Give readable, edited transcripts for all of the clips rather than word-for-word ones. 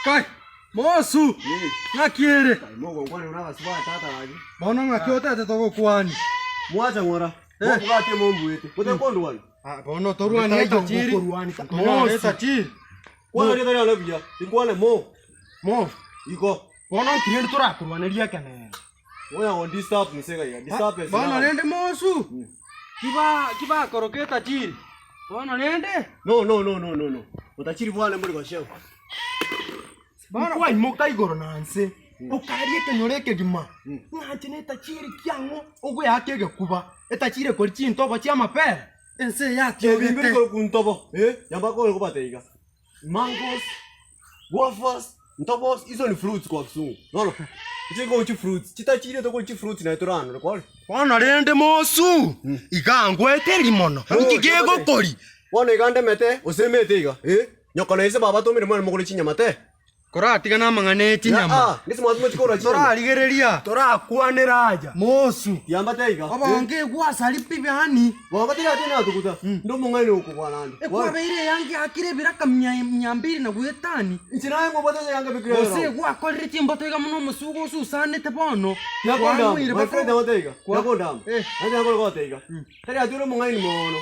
Kai, mosu. Ngakire. Mogo kwani unakasiba tata waje. Bona ngakiota tetoko kwani. Mwacha ngora. Mwacha mombu ete. Kote kondo wali. Ah, bona toruani eta chiri. Mosu eta chiri. Kwa ndio tayari anabia. Ingwane mo. Iko. Bona kirende tora kurwaneria kana. Oya on disturb nisega ya. Disturb ese. Bona nende mosu. Kiba koroketa chiri. Bona nende? No. Utachiri bwana muri kwa shau. Bana kwa imoka igoro nanse. Ukariye kenyoreke gima. Ngati neta chiri kyango ogwe yakege kuba. Eta chiri kori chintobo chia mapera. Ense yake bimbiri ko kuntobo. Yamba ko bateiga. Mangoes, guavas, ntobos, hizo ni fruits kwa Kizungu. No. Chiko chi fruits. Chitachiri to ko chi fruits na itorano kwa. Bana rende mosu. Igangwe terimono. Ikigego kori. Wana igande mete, osemete iga. Nyokana ise baba to mirimo mukuri chinyamate. Kora tigana mangane chinyama. Nisi mwazimu chikora chinyama. Tora aligereria. Tora kwaneraja. Mosu. Yambate iga. Abange gwasali pibihani. Wakati ya tena tukuta. Ndo mungani uko kwa nani. Kwa beire yangi akire biraka mnyambiri na guyetani. Nchinaye ngobote yange bikire. Ose gwa kolre chimboto iga muno musugo susane tebono. Yakonda. My friend amate iga. Yakonda. Ande yakolo gote iga. Tari aturo mungani mono.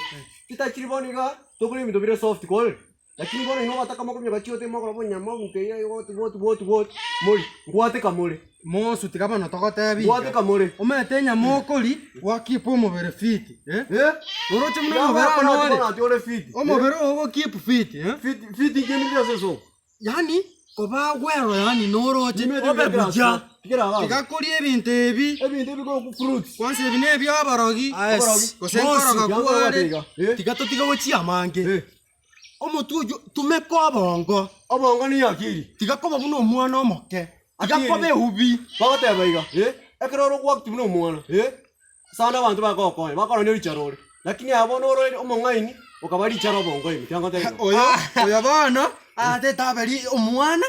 Chitachiri boniga. Tokuri mitobire soft call. Lakini bora ino wataka makomnya gachiote mako rabo nyama unteya wote moli ngwate kamole mosu tikaba no tokotebi ngwate kamole omete nyama okoli wakipo mobere fit oroche muno mobere no ati ole fit omobere ogo keep fit fit gemi seso yani koba gwero yani noroche obebuja tikakoli ebintu ko fruits kwanse bine bya barogi kosenkora gakware tikato tigawochi amange Omotujo tumeko abongo ni yakiri tigakoba muno mwana omoke tigakobe ubi bagoteba iga ekeroro kwakti muno mwana sana abantu bakokoye bakora ni richarore lakini abono oro omongaini ukabari charo bongo imi tyangoteba oya bana ate tabeli omwana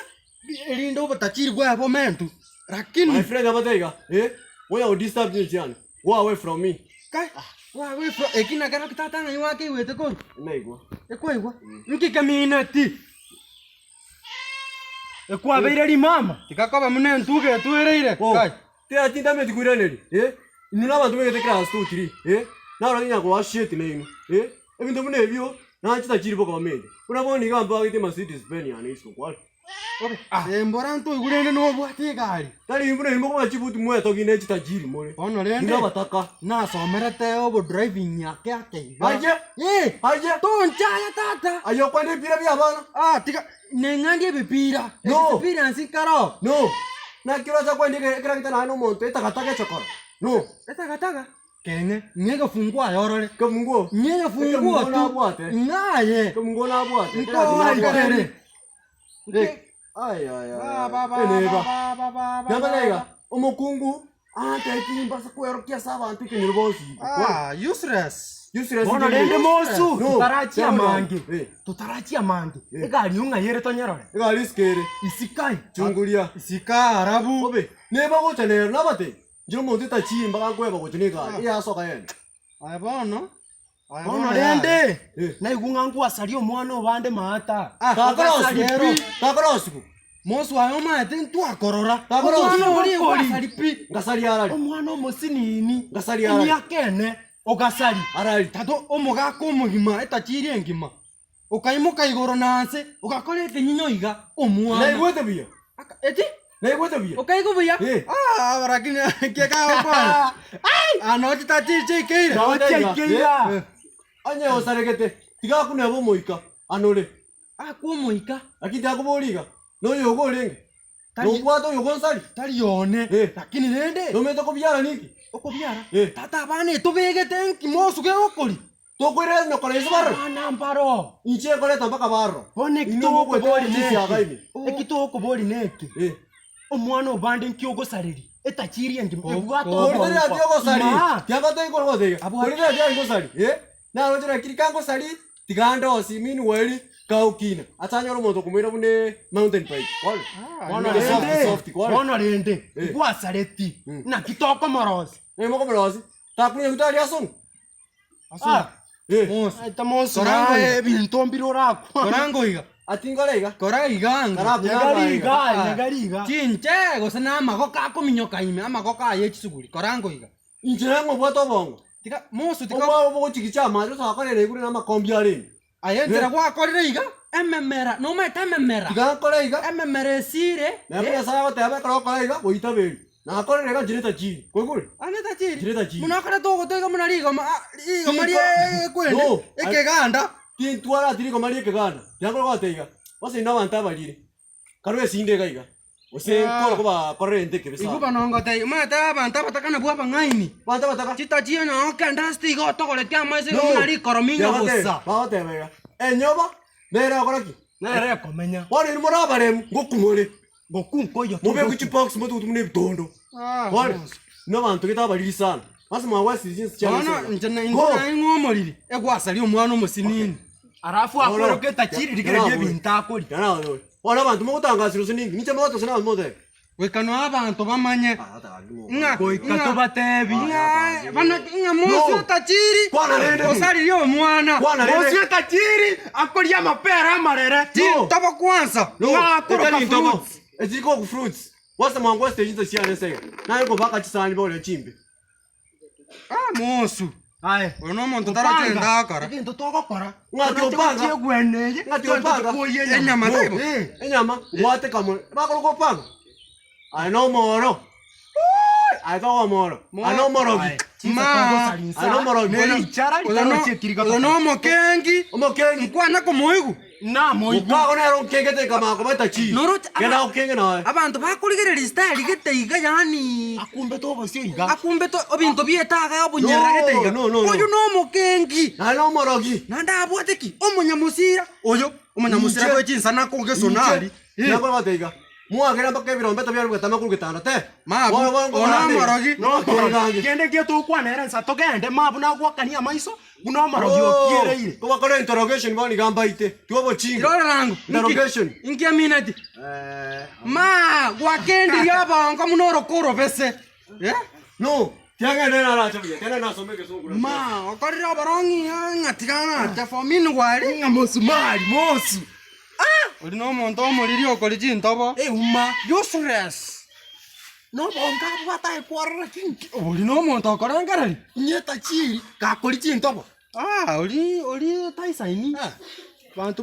elindo batachiri gwa bomentu lakini my friend abatega oya disturb ni jana go away from me kai Wawe fro ekina kana kitatanga iwake iwete ko. Naigwa. Ekwaigwa. Nkike minati. Ekwa beireri mama. Tikakoba mune ntuge tuereire. Kai. Te atinda me tikuraneri. Inuna abantu megete class 2 3. Na ora nyako wa shit nenu. Ebintu mune ebyo na chita chiri boko bamende. Unabona ngamba agite Mercedes Benz yani iso kwali. Emboranto igurende no bwati gari. Tari imbune imbo kwa chibutu mwe togine chitajiri more. Ono rende. Nda bataka. Na somerete obo driving yake ake. Aje. Tonchaya tata. Ayo kwende pira bya bana. Tika nengandie bipira. No. Bipira nsikaro. No. Na kiro cha kwende kira kitana no monte etakataka chokora. No. Etakataka. Kenge, nyega fungua yorole. Kamungo. Nyega fungua tu. Ngaye. Kamungo na bwate. Nko Ay. Nyabalega, omokungu, ante timba sa kuero kia saba antu kenirbosi. Useless. Bona lende mosu. Tutarachi amange. Egari unga yere tonyarore. Egari skere. Isikai. Chungulia. Isika arabu. Obe. Neba go chanero nabate. Jiro monte ta chimba ka kweba go chinega. Iya soka yen. Ay bona. Bona lende. Na igunga ngwa salio mwana obande mata. Takorosiku. Mosu ayo mate ntu akorora. Takorosiku ori kwasalipi. Ngasali arali. Omwana omosinini. Ngasali arali. Ni akene. Ogasali. Arali. Tato omogako omugima etachiri engima. Okaimuka igoro nanse. Ogakorete nyinyo iga. Omwana. Na igwete biya. Eti? Na igwete biya. Okaigo biya. Barakini keka okwana. Anochi tachiri keira. Anochi keira. Anya osaregete tiga kunebo moika anole akuo moika akiti akuboliga no yogo lenge no kwato yogo sali tali yone lakini nende no meto kobyara niki okobyara tata bane tobegete nkimosu ke okoli tokwere no kolezo barro nambaro inche koleta mpaka barro bone kitoko boli nisi agaimi ekitoko boli neki omwana obande nkyogo saliri etachiri engimo ebwato boli ati yogo sali tiagote ikorogotega boli ati yogo sali na rojera kirikango sali tiganda osimini weli kaukina atanyoro moto kumira bune mountain bike wala wana soft kwala wana rende kwa saleti na kitoko morosi moko morosi takunya utali ason mos ita mos korango bintombiro rako korango iga Atingorega. Kora iganga. Nyagariga. Chinche gosana amagoka kominyoka ime amagoka yechisuguri. Korango iga. Injengo bwato bongo. Tika mosu tika. Oba obo chikicha majo sakorere igure na makombi ari. Ayenzera kwa korire iga. Ememera. No ma tememera. Tiga korega. Ememere sire. Na bya saga tebe korega goitaberi. Na korega jireta chi. Kogure. Aneta chiri. Jireta chi. Munakara togo tega munariga iga marie kwende. Ekeganda. Tintwara tiriko marie keganda. Yango goteiga. Wase no banta barire. Karwe sinde gaiga. Ose koro kuba korrente kebesa. Ikuba nongo tei. Mata banta batakana bua bangaini. Banta bataka. Chita chio no kanda stigo tokole kya maise munari korominga bossa. Baote bega. Enyoba. Nera koraki. Nere komenya. Wari ni mora barem gokumole. Gokunkoyo. Mobe kuchi box moto tumune bitondo. Wari. No bantu kita bariri sana. Masi mwa wasi jinsi chana. Bana njana ingona ingomoriri. Egwasali omwana omusinini. Arafu akoroke tachiri dikere binta akori. Yana wano. Wana bantu mokutangasiro siningi. Niche moto sana mote. Wekano abantu bamanye. Nga Goikato batebi. Bana nga mosu tachiri. Kwana rende. Osali yo mwana. Kwana rende. Osio tachiri akori ya mapera amarere. Toba kwanza. Nga koroka fruits. Ejiko ku fruits. Wasa mwangu stage nta siya nesega. Na yuko baka chisani bole chimbe. Mosu. Aye. Ono muntu taratenda akara. Kintu togokora. Ngati opanga. Chegweneye. Ngati opanga. Enyama taibo. Enyama. Wate kamwe. Bakolo kopanga. I know moro. I don't moro. I know moro. Ono mokengi. Omokengi. Nkwana komoigu. Na moigu. Ukako nero kengete kama kometa chi. Noro Gena ukenge na. abantu bakuligere style geteiga yani. Akumbe to bosio iga. Akumbe to obinto bietaga obunyera geteiga. No. Oyo no mokengi. I know moro gi. Nanda abwateki omunyamusira. Oyo omunyamusira kwechinsana kongesonali. Nako bateiga. Muagera mpaka birombe tabya rugata kurugitanda te. Ona morogi. No korogi. Kende kio tu kwanera nsa togende mabu na gwakania maiso. Buno morogi okiereire. Kuba kore interrogation bani gamba ite. Tuobo chinga. Irora rangu. Interrogation. Ingia minati. Ma gwakendi yaba ngamunoro koro bese. No. Tianga nena la chabia. Tena na someke sungura. Ma okorira barongi ngatigana ta famini gwari. Ngamosu mari mosu. Uri no muntu omuriri okori chintobo. Uma. Useless. No bonga bwata ekwarra kinki. Uri no muntu okorangarari. Nyeta chiri ka kori chintobo. Uri taisaini. Bantu